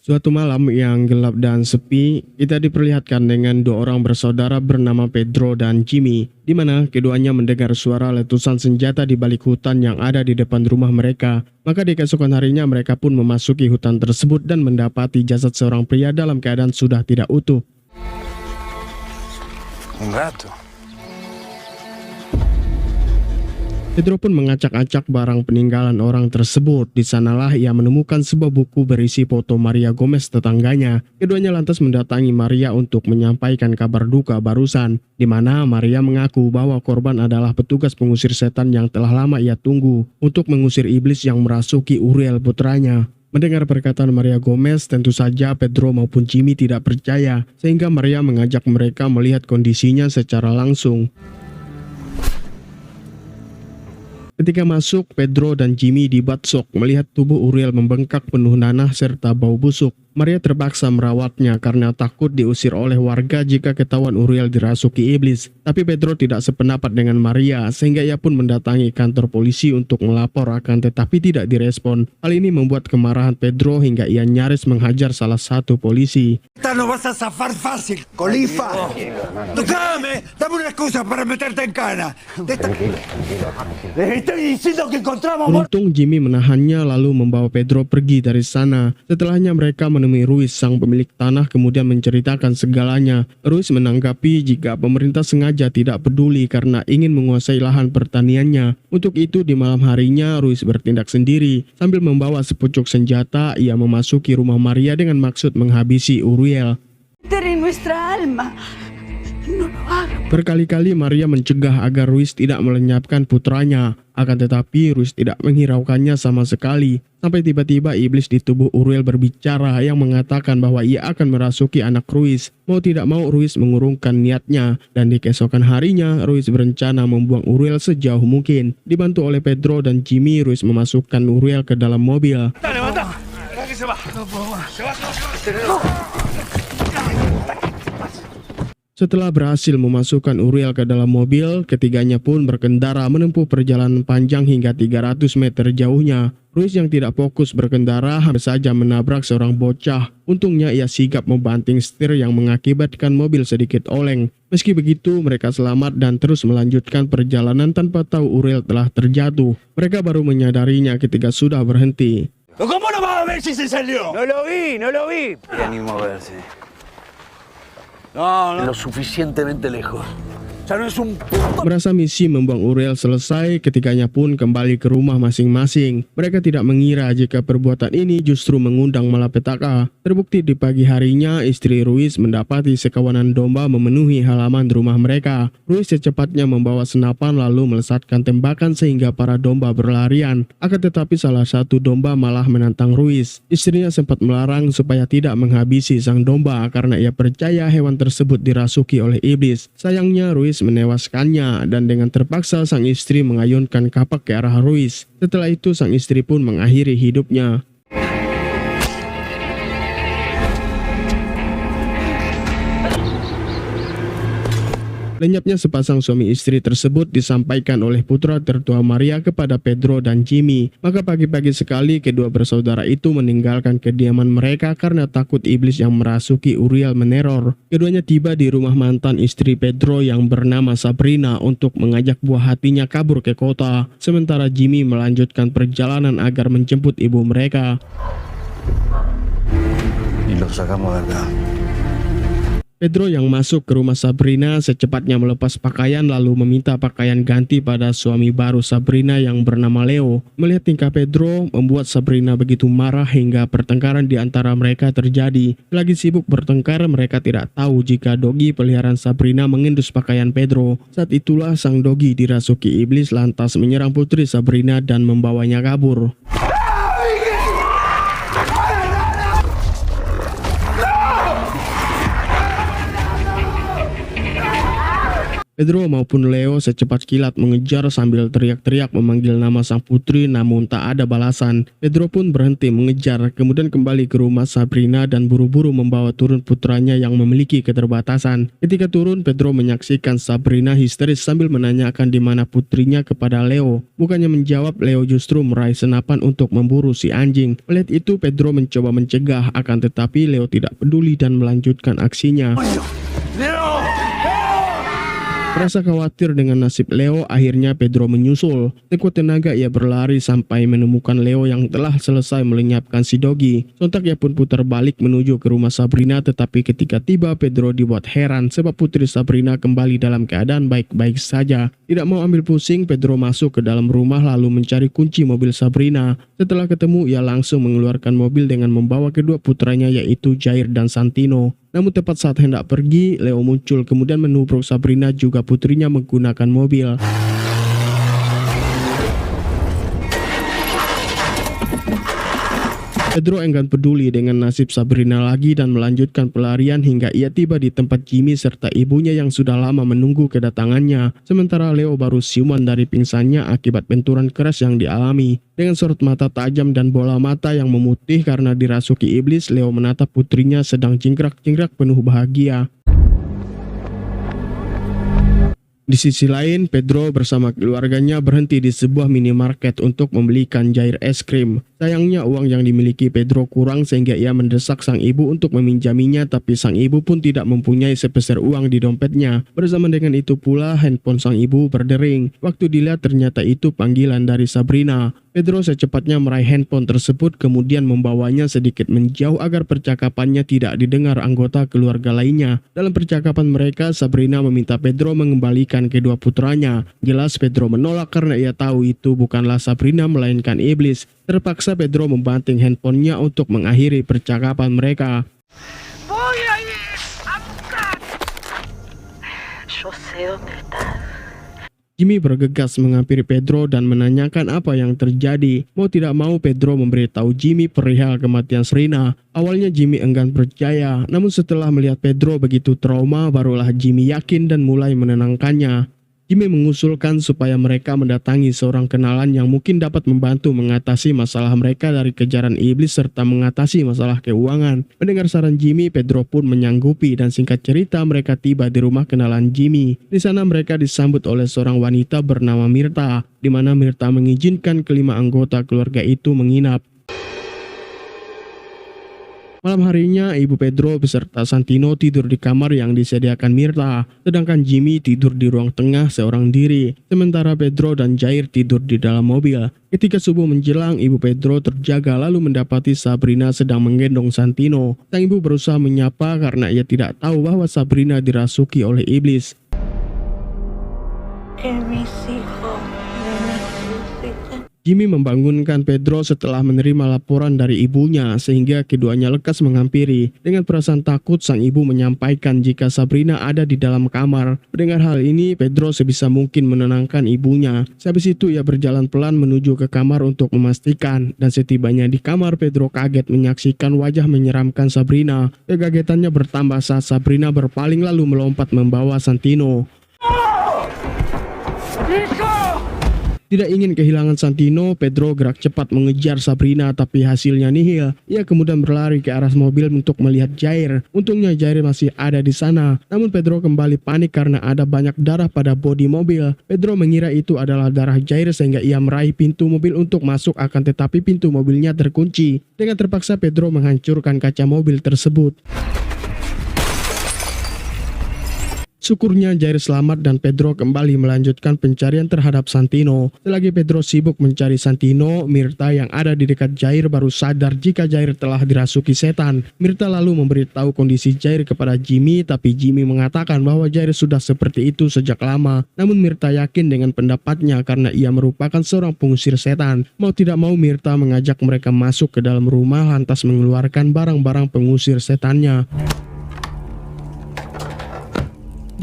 Suatu malam yang gelap dan sepi, kita diperlihatkan dengan dua orang bersaudara bernama Pedro dan Jimmy, di mana keduanya mendengar suara letusan senjata di balik hutan yang ada di depan rumah mereka. Maka di keesokan harinya mereka pun memasuki hutan tersebut dan mendapati jasad seorang pria dalam keadaan sudah tidak utuh. Un gato. Pedro pun mengacak-acak barang peninggalan orang tersebut. Di sanalah ia menemukan sebuah buku berisi foto Maria Gomez tetangganya. Keduanya lantas mendatangi Maria untuk menyampaikan kabar duka barusan, di mana Maria mengaku bahwa korban adalah petugas pengusir setan yang telah lama ia tunggu untuk mengusir iblis yang merasuki Uriel putranya. Mendengar perkataan Maria Gomez, tentu saja Pedro maupun Jimmy tidak percaya, sehingga Maria mengajak mereka melihat kondisinya secara langsung. Ketika masuk, Pedro dan Jimmy dibatsok melihat tubuh Uriel membengkak penuh nanah serta bau busuk. Maria terpaksa merawatnya karena takut diusir oleh warga jika ketahuan Uriel dirasuki iblis. Tapi Pedro tidak sependapat dengan Maria, sehingga ia pun mendatangi kantor polisi untuk melapor, akan tetapi tidak direspon. Hal ini membuat kemarahan Pedro hingga ia nyaris menghajar salah satu polisi. No vas a zafar fácil, Colifa. Tocame, dame una excusa para meterte en cana. Les estoy diciendo que encontramos. Untung Jimmy menahannya lalu membawa Pedro pergi dari sana. Setelahnya mereka menemui Ruiz, sang pemilik tanah, kemudian menceritakan segalanya. Ruiz menanggapi jika pemerintah sengaja tidak peduli karena ingin menguasai lahan pertaniannya. Untuk itu di malam harinya Ruiz bertindak sendiri. Sambil membawa sepucuk senjata, ia memasuki rumah Maria dengan maksud menghabisi Uriel. Berkali-kali Maria mencegah agar Ruiz tidak melenyapkan putranya. Akan tetapi Ruiz tidak menghiraukannya sama sekali. Sampai tiba-tiba iblis di tubuh Uriel berbicara yang mengatakan bahwa ia akan merasuki anak Ruiz. Mau tidak mau Ruiz mengurungkan niatnya. Dan di keesokan harinya Ruiz berencana membuang Uriel sejauh mungkin. Dibantu oleh Pedro dan Jimmy, Ruiz memasukkan Uriel ke dalam mobil. Setelah berhasil memasukkan Uriel ke dalam mobil, ketiganya pun berkendara menempuh perjalanan panjang hingga 300 meter jauhnya. Ruiz yang tidak fokus berkendara hampir saja menabrak seorang bocah. Untungnya ia sigap membanting setir yang mengakibatkan mobil sedikit oleng. Meski begitu, mereka selamat dan terus melanjutkan perjalanan tanpa tahu Uriel telah terjatuh. Mereka baru menyadarinya ketika sudah berhenti. ¿Cómo no vas a ver si se salió? No lo vi. Ni animo a verse. No. Lo suficientemente lejos. Ya no es un puto. Merasa misi membuang Uriel selesai, ketiganya pun kembali ke rumah masing-masing. Mereka tidak mengira jika perbuatan ini justru mengundang malapetaka. Terbukti di pagi harinya, istri Ruiz mendapati sekawanan domba memenuhi halaman rumah mereka. Ruiz secepatnya membawa senapan lalu melesatkan tembakan sehingga para domba berlarian. Akan tetapi salah satu domba malah menantang Ruiz. Istrinya sempat melarang supaya tidak menghabisi sang domba karena ia percaya hewan tersebut dirasuki oleh iblis. Sayangnya Ruiz menewaskannya dan dengan terpaksa sang istri mengayunkan kapak ke arah Ruiz. Setelah itu sang istri pun mengakhiri hidupnya. Lenyapnya sepasang suami istri tersebut disampaikan oleh putra tertua Maria kepada Pedro dan Jimmy. Maka pagi-pagi sekali kedua bersaudara itu meninggalkan kediaman mereka karena takut iblis yang merasuki Uriel meneror. Keduanya tiba di rumah mantan istri Pedro yang bernama Sabrina untuk mengajak buah hatinya kabur ke kota. Sementara Jimmy melanjutkan perjalanan agar menjemput ibu mereka. Y lo sacamos de acá. Pedro yang masuk ke rumah Sabrina secepatnya melepas pakaian lalu meminta pakaian ganti pada suami baru Sabrina yang bernama Leo. Melihat tingkah Pedro membuat Sabrina begitu marah hingga pertengkaran di antara mereka terjadi. Lagi sibuk bertengkar, mereka tidak tahu jika dogi peliharaan Sabrina mengendus pakaian Pedro. Saat itulah sang dogi dirasuki iblis lantas menyerang putri Sabrina dan membawanya kabur. Pedro maupun Leo secepat kilat mengejar sambil teriak-teriak memanggil nama sang putri, namun tak ada balasan. Pedro pun berhenti mengejar, kemudian kembali ke rumah Sabrina dan buru-buru membawa turun putranya yang memiliki keterbatasan. Ketika turun, Pedro menyaksikan Sabrina histeris sambil menanyakan di mana putrinya kepada Leo. Bukannya menjawab, Leo justru meraih senapan untuk memburu si anjing. Melihat itu, Pedro mencoba mencegah, akan tetapi Leo tidak peduli dan melanjutkan aksinya. ¡Leo! Merasa khawatir dengan nasib Leo, akhirnya Pedro menyusul. Sekuat tenaga ia berlari sampai menemukan Leo yang telah selesai melenyapkan si Dogi. Sontak ia pun putar balik menuju ke rumah Sabrina, tetapi ketika tiba Pedro dibuat heran sebab putri Sabrina kembali dalam keadaan baik-baik saja. Tidak mau ambil pusing, Pedro masuk ke dalam rumah lalu mencari kunci mobil Sabrina. Setelah ketemu, ia langsung mengeluarkan mobil dengan membawa kedua putranya yaitu Jair dan Santino. Namun tepat saat hendak pergi, Leo muncul kemudian menubruk Sabrina juga putrinya menggunakan mobil. Pedro enggan peduli dengan nasib Sabrina lagi dan melanjutkan pelarian hingga ia tiba di tempat Jimmy serta ibunya yang sudah lama menunggu kedatangannya. Sementara Leo baru siuman dari pingsannya akibat benturan keras yang dialami. Dengan sorot mata tajam dan bola mata yang memutih karena dirasuki iblis, Leo menatap putrinya sedang jingkrak-jingkrak penuh bahagia. Di sisi lain, Pedro bersama keluarganya berhenti di sebuah minimarket untuk membelikan Jair es krim. Sayangnya uang yang dimiliki Pedro kurang sehingga ia mendesak sang ibu untuk meminjaminya, tapi sang ibu pun tidak mempunyai sepeser uang di dompetnya. Bersama dengan itu pula handphone sang ibu berdering. Waktu dilihat ternyata itu panggilan dari Sabrina. Pedro secepatnya meraih handphone tersebut kemudian membawanya sedikit menjauh agar percakapannya tidak didengar anggota keluarga lainnya. Dalam percakapan mereka, Sabrina meminta Pedro mengembalikan kedua putranya. Jelas Pedro menolak karena ia tahu itu bukanlah Sabrina melainkan iblis. Terpaksa Pedro membanting handphonenya untuk mengakhiri percakapan mereka. Voy a ir a buscar. Yo sé dónde estás. Jimmy bergegas menghampiri Pedro dan menanyakan apa yang terjadi. Mau tidak mau Pedro memberitahu Jimmy perihal kematian Sabrina. Awalnya Jimmy enggan percaya, namun setelah melihat Pedro begitu trauma, barulah Jimmy yakin dan mulai menenangkannya. Jimmy mengusulkan supaya mereka mendatangi seorang kenalan yang mungkin dapat membantu mengatasi masalah mereka dari kejaran iblis serta mengatasi masalah keuangan. Mendengar saran Jimmy, Pedro pun menyanggupi dan singkat cerita mereka tiba di rumah kenalan Jimmy. Di sana mereka disambut oleh seorang wanita bernama Mirta, di mana Mirta mengizinkan kelima anggota keluarga itu menginap. Malam harinya, ibu Pedro beserta Santino tidur di kamar yang disediakan Mirta, sedangkan Jimmy tidur di ruang tengah seorang diri, sementara Pedro dan Jair tidur di dalam mobil. Ketika subuh menjelang, ibu Pedro terjaga lalu mendapati Sabrina sedang menggendong Santino. Sang ibu berusaha menyapa karena ia tidak tahu bahwa Sabrina dirasuki oleh iblis. Jimmy membangunkan Pedro setelah menerima laporan dari ibunya sehingga keduanya lekas menghampiri. Dengan perasaan takut, sang ibu menyampaikan jika Sabrina ada di dalam kamar. Mendengar hal ini, Pedro sebisa mungkin menenangkan ibunya. Sehabis itu ia berjalan pelan menuju ke kamar untuk memastikan, dan setibanya di kamar Pedro kaget menyaksikan wajah menyeramkan Sabrina. Kekagetannya bertambah saat Sabrina berpaling lalu melompat membawa Santino. Tidak ingin kehilangan Santino, Pedro gerak cepat mengejar Sabrina tapi hasilnya nihil. Ia kemudian berlari ke arah mobil untuk melihat Jair. Untungnya Jair masih ada di sana. Namun Pedro kembali panik karena ada banyak darah pada bodi mobil. Pedro mengira itu adalah darah Jair sehingga ia meraih pintu mobil untuk masuk, akan tetapi pintu mobilnya terkunci. Dengan terpaksa Pedro menghancurkan kaca mobil tersebut. Syukurnya Jair selamat dan Pedro kembali melanjutkan pencarian terhadap Santino. Selagi Pedro sibuk mencari Santino, Mirta yang ada di dekat Jair baru sadar jika Jair telah dirasuki setan. Mirta lalu memberitahu kondisi Jair kepada Jimmy, tapi Jimmy mengatakan bahwa Jair sudah seperti itu sejak lama. Namun Mirta yakin dengan pendapatnya karena ia merupakan seorang pengusir setan. Mau tidak mau Mirta mengajak mereka masuk ke dalam rumah lantas mengeluarkan barang-barang pengusir setannya.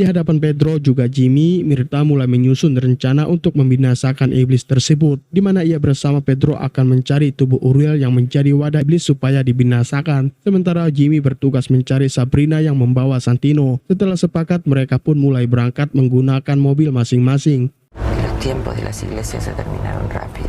Di hadapan Pedro juga Jimmy, Mirta mulai menyusun rencana untuk membinasakan iblis tersebut, di mana ia bersama Pedro akan mencari tubuh Uriel yang menjadi wadah iblis supaya dibinasakan. Sementara Jimmy bertugas mencari Sabrina yang membawa Santino. Setelah sepakat, mereka pun mulai berangkat menggunakan mobil masing-masing. Los tiempos de las iglesias se terminaron rápido.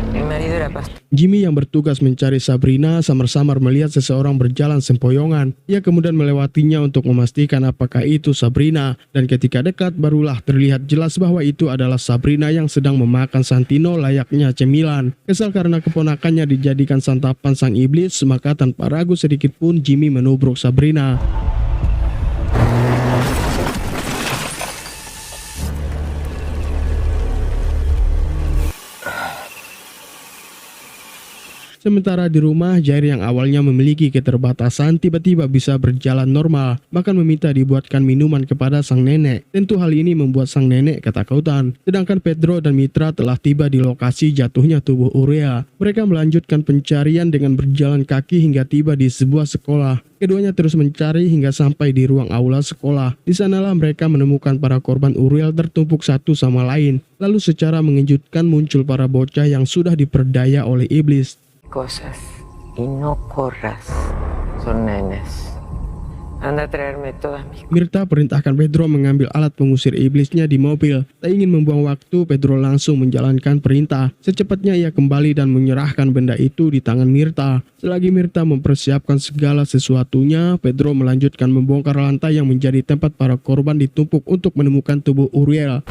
Mi marido era pastor. Jimmy yang bertugas mencari Sabrina samar-samar melihat seseorang berjalan sempoyongan. Ia kemudian melewatinya untuk memastikan apakah itu Sabrina, dan ketika dekat barulah terlihat jelas bahwa itu adalah Sabrina yang sedang memakan Santino layaknya cemilan. Kesal karena keponakannya dijadikan santapan sang iblis, maka tanpa ragu sedikit pun Jimmy menubruk Sabrina. Sementara di rumah, Jair yang awalnya memiliki keterbatasan tiba-tiba bisa berjalan normal, bahkan meminta dibuatkan minuman kepada sang nenek. Tentu hal ini membuat sang nenek ketakutan. Sedangkan Pedro dan Mitra telah tiba di lokasi jatuhnya tubuh Uriel. Mereka melanjutkan pencarian dengan berjalan kaki hingga tiba di sebuah sekolah. Keduanya terus mencari hingga sampai di ruang aula sekolah. Di sanalah mereka menemukan para korban Uriel tertumpuk satu sama lain. Lalu secara mengejutkan muncul para bocah yang sudah diperdaya oleh iblis. Cosas y no corras. Son nenes. Anda a traerme todas mis... Mirta perintahkan Pedro mengambil alat pengusir iblisnya di mobil. Tak ingin membuang waktu, Pedro langsung menjalankan perintah. Secepatnya ia kembali dan menyerahkan benda itu di tangan Mirta. Selagi Mirta mempersiapkan segala sesuatunya, Pedro melanjutkan membongkar lantai yang menjadi tempat para korban ditumpuk untuk menemukan tubuh Uriel.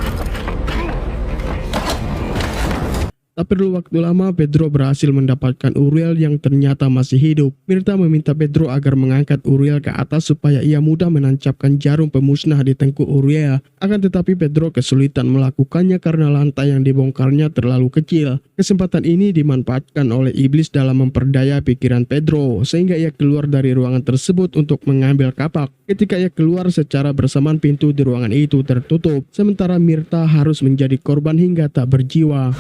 Tak perlu waktu lama, Pedro berhasil mendapatkan Uriel yang ternyata masih hidup. Mirta meminta Pedro agar mengangkat Uriel ke atas supaya ia mudah menancapkan jarum pemusnah di tengkuk Uriel. Akan tetapi Pedro kesulitan melakukannya karena lantai yang dibongkarnya terlalu kecil. Kesempatan ini dimanfaatkan oleh iblis dalam memperdaya pikiran Pedro, sehingga ia keluar dari ruangan tersebut untuk mengambil kapak. Ketika ia keluar, secara bersamaan pintu di ruangan itu tertutup. Sementara Mirta harus menjadi korban hingga tak berjiwa.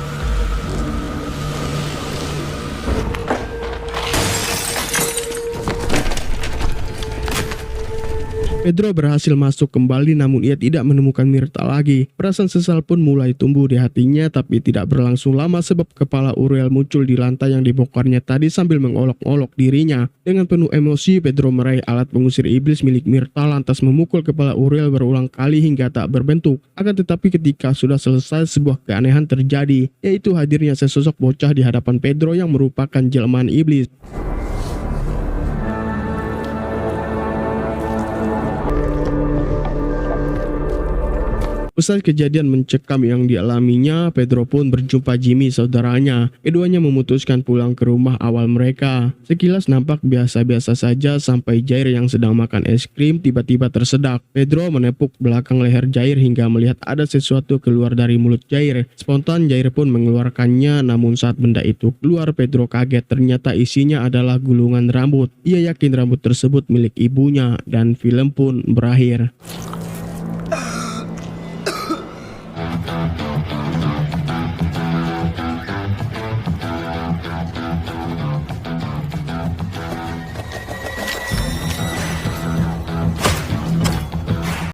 Pedro berhasil masuk kembali, namun ia tidak menemukan Mirta lagi. Perasaan sesal pun mulai tumbuh di hatinya, tapi tidak berlangsung lama sebab kepala Uriel muncul di lantai yang dibongkarnya tadi sambil mengolok-olok dirinya. Dengan penuh emosi, Pedro meraih alat pengusir iblis milik Mirta lantas memukul kepala Uriel berulang kali hingga tak berbentuk. Akan tetapi ketika sudah selesai, sebuah keanehan terjadi, yaitu hadirnya sesosok bocah di hadapan Pedro yang merupakan jelmaan iblis. Usai kejadian mencekam yang dialaminya, Pedro pun berjumpa Jimmy, saudaranya. Keduanya memutuskan pulang ke rumah awal mereka. Sekilas nampak biasa-biasa saja sampai Jair yang sedang makan es krim tiba-tiba tersedak. Pedro menepuk belakang leher Jair hingga melihat ada sesuatu keluar dari mulut Jair. Spontan Jair pun mengeluarkannya, namun saat benda itu keluar, Pedro kaget. Ternyata isinya adalah gulungan rambut. Ia yakin rambut tersebut milik ibunya dan film pun berakhir.